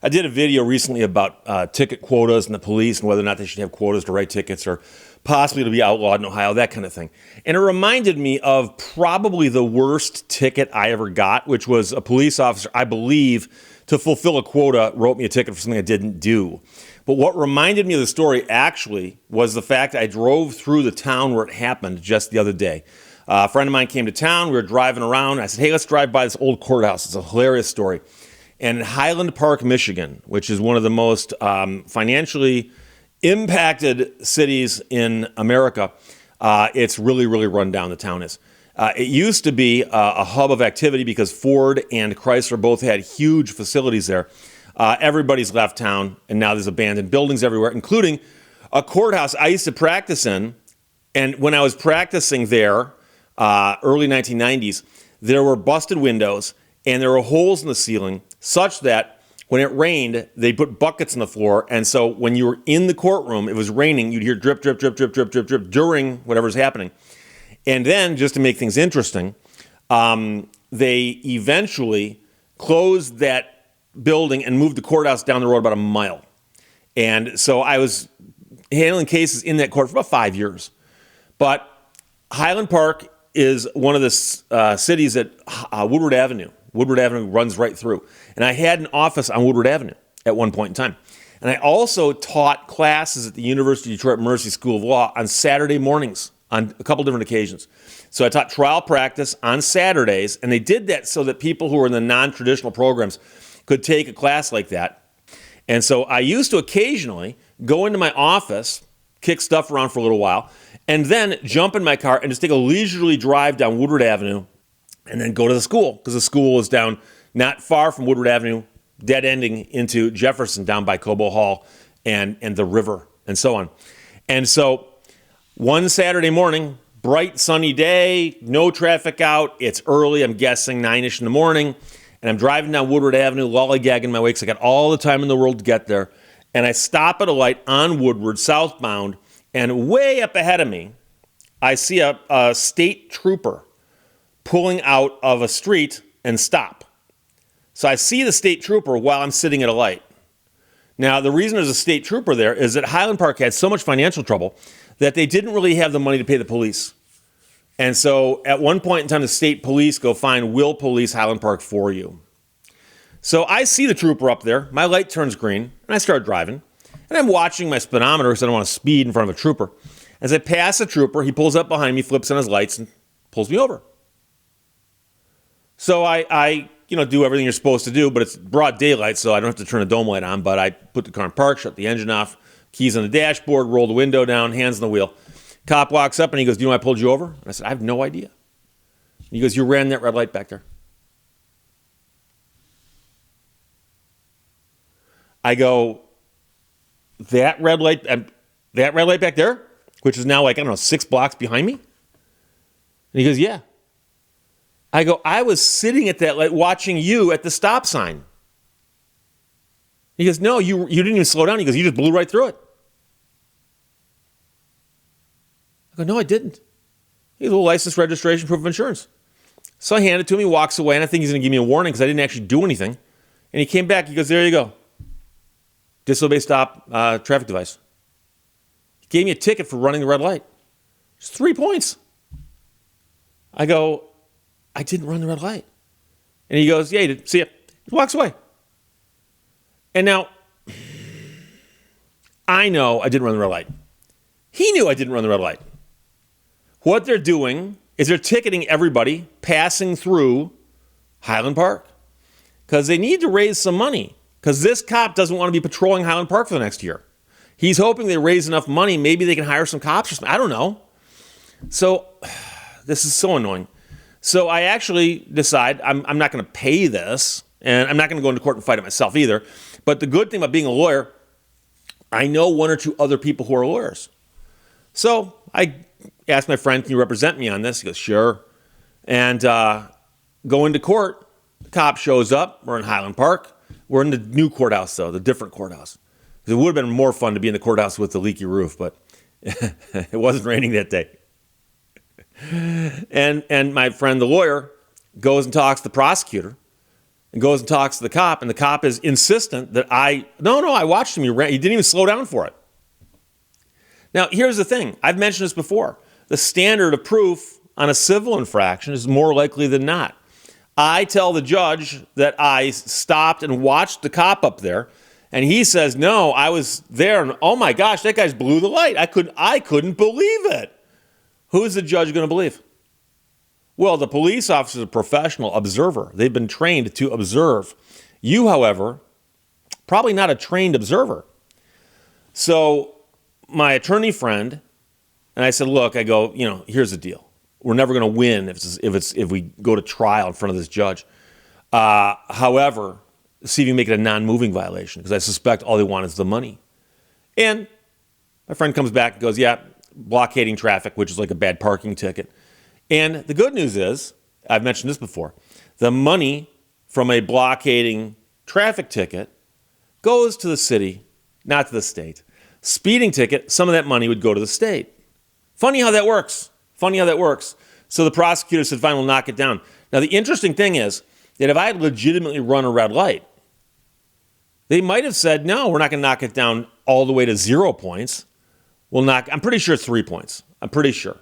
I did a video recently about ticket quotas and the police and whether or not they should have quotas to write tickets or possibly to be outlawed in Ohio, that kind of thing. And it reminded me of probably the worst ticket I ever got, which was a police officer, I believe, to fulfill a quota, wrote me a ticket for something I didn't do. But what reminded me of the story actually was the fact I drove through the town where it happened just the other day. A friend of mine came to town. We were driving around. I said, hey, let's drive by this old courthouse. It's a hilarious story. And in Highland Park, Michigan, which is one of the most financially impacted cities in America, it's really, really run down, the town is. It used to be a hub of activity because Ford and Chrysler both had huge facilities there. Everybody's left town, and now there's abandoned buildings everywhere, including a courthouse I used to practice in. And when I was practicing there, early 1990s, there were busted windows, and there were holes in the ceiling such that when it rained, they put buckets in the floor. And so when you were in the courtroom, it was raining, you'd hear drip, drip, drip, drip, drip, drip, drip during whatever's happening. And then, just to make things interesting, they eventually closed that building and moved the courthouse down the road about a mile. And so I was handling cases in that court for about 5 years. But Highland Park is one of the cities that Woodward Avenue runs right through. And I had an office on Woodward Avenue at one point in time. And I also taught classes at the University of Detroit Mercy School of Law on Saturday mornings on a couple different occasions. So I taught trial practice on Saturdays, and they did that so that people who were in the non-traditional programs could take a class like that. And so I used to occasionally go into my office, kick stuff around for a little while, and then jump in my car and just take a leisurely drive down Woodward Avenue and then go to the school, because the school was down not far from Woodward Avenue, dead ending into Jefferson down by Cobo Hall and the river and so on. And so one Saturday morning, bright sunny day, no traffic out, it's early, I'm guessing 9-ish in the morning, and I'm driving down Woodward Avenue, lollygagging my way because I got all the time in the world to get there. And I stop at a light on Woodward, southbound, and way up ahead of me, I see a state trooper pulling out of a street and stop. So I see the state trooper while I'm sitting at a light. Now, the reason there's a state trooper there is that Highland Park had so much financial trouble that they didn't really have the money to pay the police. And so at one point in time, the state police go find, will police Highland Park for you. So I see the trooper up there. My light turns green, and I start driving. And I'm watching my speedometer because I don't want to speed in front of a trooper. As I pass the trooper, he pulls up behind me, flips on his lights, and pulls me over. So I do everything you're supposed to do, but it's broad daylight, so I don't have to turn a dome light on. But I put the car in park, shut the engine off, keys on the dashboard, roll the window down, hands on the wheel. Cop walks up and he goes, do you know why I pulled you over? And I said, I have no idea. And he goes, you ran that red light back there. I go, that red light back there, which is now like, 6 blocks behind me? And he goes, yeah. I go, I was sitting at that light watching you at the stop sign. He goes, no, you didn't even slow down. He goes, you just blew right through it. I go, no, I didn't. He goes, well, license, registration, proof of insurance. So I hand it to him. He walks away, and I think he's going to give me a warning because I didn't actually do anything. And he came back. He goes, there you go. Disobey stop traffic device. He gave me a ticket for running the red light. It's 3 points. I go, I didn't run the red light. And he goes, yeah, you did. See ya. He walks away. And now, I know I didn't run the red light. He knew I didn't run the red light. What they're doing is they're ticketing everybody passing through Highland Park because they need to raise some money because this cop doesn't want to be patrolling Highland Park for the next year. He's hoping they raise enough money. Maybe they can hire some cops or something. I don't know. So this is so annoying. So I actually decide I'm not going to pay this, and I'm not going to go into court and fight it myself either. But the good thing about being a lawyer, I know one or two other people who are lawyers. So I asked my friend, can you represent me on this? He goes, sure. And go into court. The cop shows up. We're in Highland Park. We're in the new courthouse, though, the different courthouse. It would have been more fun to be in the courthouse with the leaky roof, but it wasn't raining that day. And my friend, the lawyer, goes and talks to the prosecutor and goes and talks to the cop, and the cop is insistent that I watched him. He didn't even slow down for it. Now, here's the thing. I've mentioned this before. The standard of proof on a civil infraction is more likely than not. I tell the judge that I stopped and watched the cop up there, and he says, no, I was there, and oh my gosh, that guy's blew the light. I couldn't believe it. Who's the judge going to believe? Well, the police officer is a professional observer. They've been trained to observe. You, however, probably not a trained observer. So my attorney friend, and I said, look, I go, here's the deal. We're never going to win if we go to trial in front of this judge. However, see if you make it a non-moving violation, because I suspect all they want is the money. And my friend comes back and goes, yeah, blockading traffic, which is like a bad parking ticket. And the good news is, I've mentioned this before, the money from a blockading traffic ticket goes to the city, not to the state. Speeding ticket, some of that money would go to the state. Funny how that works. So the prosecutor said, fine, we'll knock it down. Now, the interesting thing is that if I had legitimately run a red light, they might have said, no, we're not going to knock it down all the way to 0 points. I'm pretty sure it's 3 points. I'm pretty sure.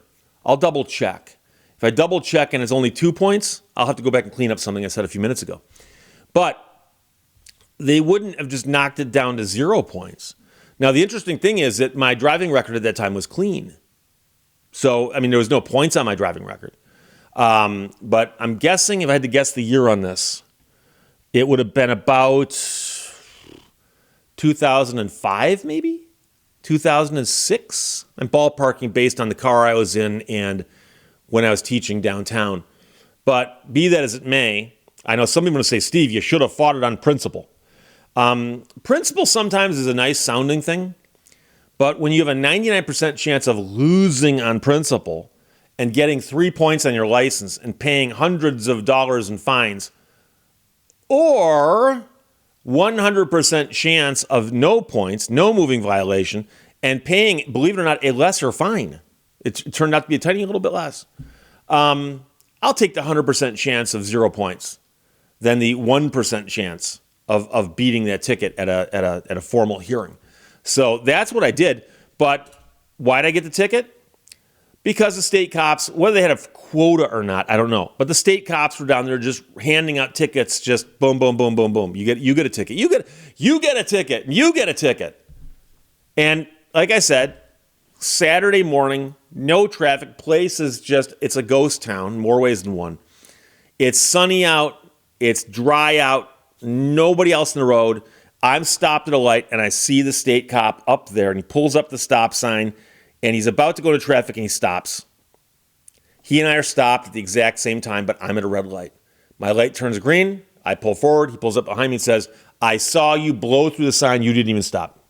I'll double check. If I double check and it's only 2 points, I'll have to go back and clean up something I said a few minutes ago. But they wouldn't have just knocked it down to 0 points. Now, the interesting thing is that my driving record at that time was clean. So, there was no points on my driving record. But I'm guessing, if I had to guess the year on this, it would have been about 2005, maybe? 2006? I'm ballparking based on the car I was in and when I was teaching downtown. But be that as it may, I know some people are going to say, Steve, you should have fought it on principle. Principle sometimes is a nice sounding thing. But when you have a 99% chance of losing on principle and getting 3 points on your license and paying hundreds of dollars in fines, or 100% chance of no points, no moving violation, and paying, believe it or not, a lesser fine. It turned out to be a tiny little bit less. I'll take the 100% chance of 0 points than the 1% chance of beating that ticket at a formal hearing. So that's what I did. But why did I get the ticket? Because the state cops, whether they had a quota or not, I don't know. But the state cops were down there just handing out tickets, just boom, boom, boom, boom, boom. You get a ticket. You get a ticket. You get a ticket. And like I said, Saturday morning, no traffic. Place is it's a ghost town, more ways than one. It's sunny out. It's dry out. Nobody else in the road. I'm stopped at a light, and I see the state cop up there, and he pulls up the stop sign, and he's about to go to traffic, and he stops. He and I are stopped at the exact same time, but I'm at a red light. My light turns green. I pull forward. He pulls up behind me and says, I saw you blow through the sign. You didn't even stop.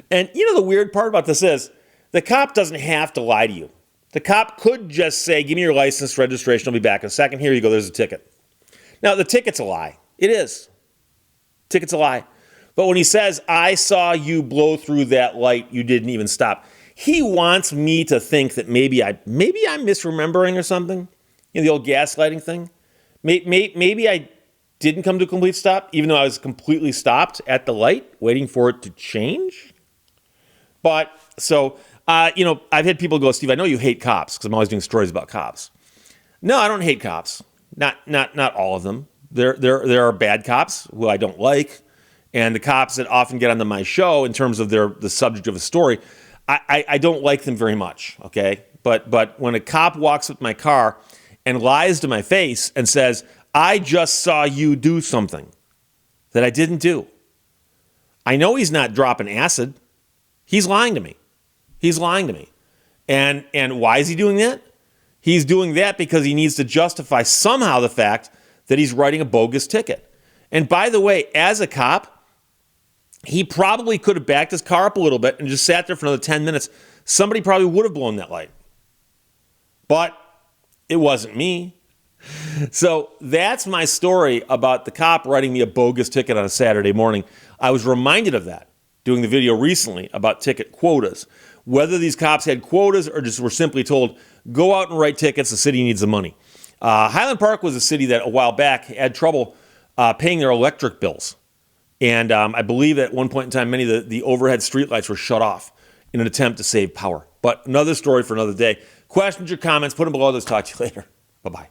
And the weird part about this is the cop doesn't have to lie to you. The cop could just say, give me your license, registration. I'll be back in a second. Here you go. There's a ticket. Now, the ticket's a lie. It is. Ticket's a lie. But when he says, I saw you blow through that light, you didn't even stop, he wants me to think that maybe I'm misremembering or something. The old gaslighting thing. Maybe I didn't come to a complete stop, even though I was completely stopped at the light, waiting for it to change. But, so, I've had people go, Steve, I know you hate cops, because I'm always doing stories about cops. No, I don't hate cops. Not all of them. There are bad cops who I don't like, and the cops that often get onto my show in terms of the subject of a story, I don't like them very much. Okay, but when a cop walks up to my car and lies to my face and says, "I just saw you do something that I didn't do," I know he's not dropping acid. He's lying to me. And why is he doing that? He's doing that because he needs to justify somehow the fact that he's writing a bogus ticket. And by the way, as a cop, he probably could have backed his car up a little bit and just sat there for another 10 minutes. Somebody probably would have blown that light. But it wasn't me. So that's my story about the cop writing me a bogus ticket on a Saturday morning. I was reminded of that doing the video recently about ticket quotas. Whether these cops had quotas or just were simply told, go out and write tickets, the city needs the money. Highland Park was a city that a while back had trouble paying their electric bills. And I believe at one point in time, many of the overhead streetlights were shut off in an attempt to save power. But another story for another day. Questions or comments, put them below. Let's talk to you later. Bye-bye.